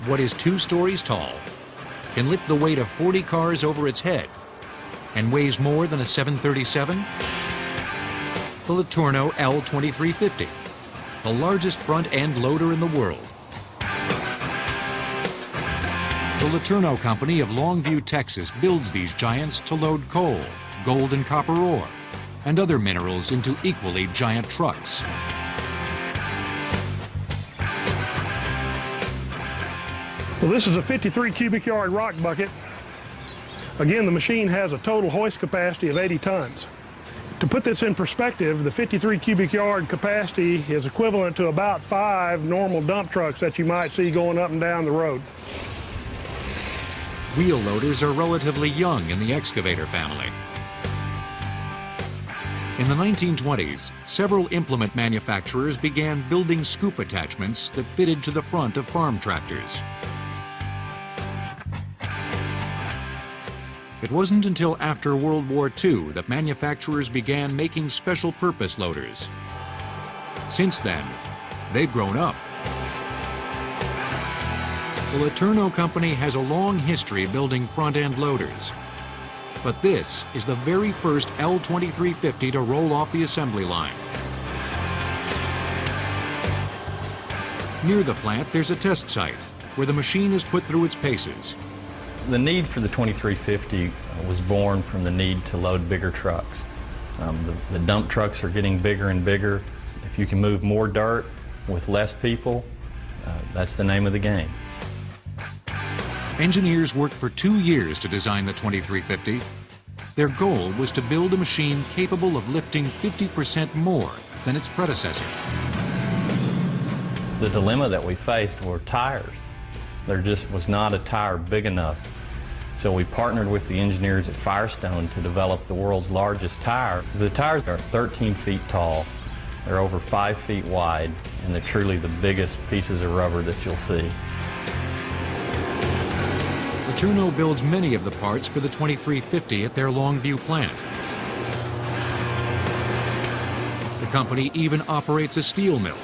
what is 2 stories tall, can lift the weight of 40 cars over its head, and weighs more than a 737? The Letourneau L2350, the largest front-end loader in the world. The Letourneau Company of Longview, Texas builds these giants to load coal, gold and copper ore, and other minerals into equally giant trucks. Well, this is a 53 cubic yard rock bucket. Again, the machine has a total hoist capacity of 80 tons. To put this in perspective, the 53 cubic yard capacity is equivalent to about 5 normal dump trucks that you might see going up and down the road. Wheel loaders are relatively young in the excavator family. In the 1920s, several implement manufacturers began building scoop attachments that fitted to the front of farm tractors. It wasn't until after World War II that manufacturers began making special purpose loaders. Since then, they've grown up. The Letourneau Company has a long history building front-end loaders. But this is the very first L2350 to roll off the assembly line. Near the plant, there's a test site where the machine is put through its paces. The need for the 2350 was born from the need to load bigger trucks. The dump trucks are getting bigger and bigger. If you can move more dirt with less people, that's the name of the game. Engineers worked for 2 years to design the 2350. Their goal was to build a machine capable of lifting 50% more than its predecessor. The dilemma that we faced were tires. There just was not a tire big enough. So we partnered with the engineers at Firestone to develop the world's largest tire. The tires are 13 feet tall, they're over 5 feet wide, and they're truly the biggest pieces of rubber that you'll see. Letourneau builds many of the parts for the 2350 at their Longview plant. The company even operates a steel mill.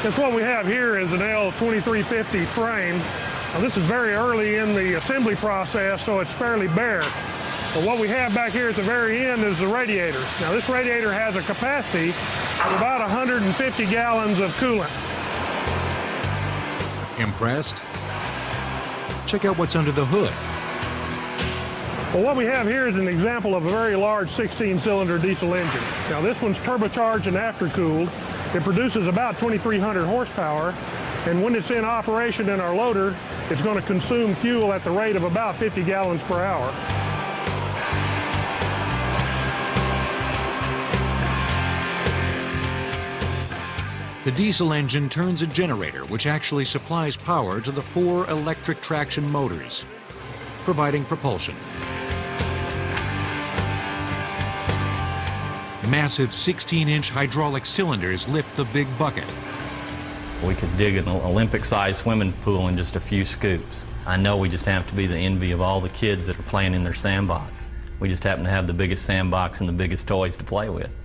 That's what we have here is an L2350 frame. Now, this is very early in the assembly process, so it's fairly bare. But what we have back here at the very end is the radiator. Now, this radiator has a capacity of about 150 gallons of coolant. Impressed? Check out what's under the hood. Well, what we have here is an example of a very large 16-cylinder diesel engine. Now, this one's turbocharged and after-cooled. It produces about 2,300 horsepower, and when it's in operation in our loader, it's going to consume fuel at the rate of about 50 gallons per hour. The diesel engine turns a generator which actually supplies power to the 4 electric traction motors, providing propulsion. Massive 16-inch hydraulic cylinders lift the big bucket. We could dig an Olympic-sized swimming pool in just a few scoops. I know we just have to be the envy of all the kids that are playing in their sandbox. We just happen to have the biggest sandbox and the biggest toys to play with.